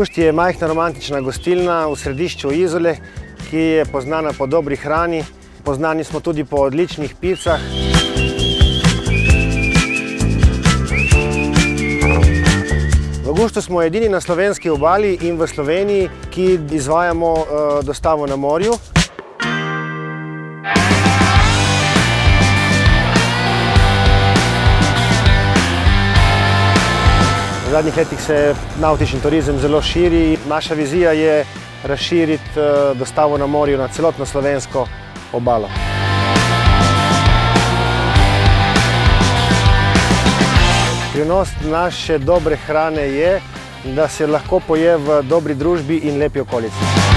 Gušti je majhna romantična gostilna v središču Izole, ki je poznana po dobri hrani. Poznani smo tudi po odličnih picah. V Guštu smo edini na slovenski obali in v Sloveniji, ki izvajamo dostavo na morju. V zadnjih letih se navtični turizem zelo širi. Naša vizija je razširiti dostavo na morju na celotno slovensko obalo. Skrivnost naše dobre hrane je, da se lahko poje v dobri družbi in lepi okolici.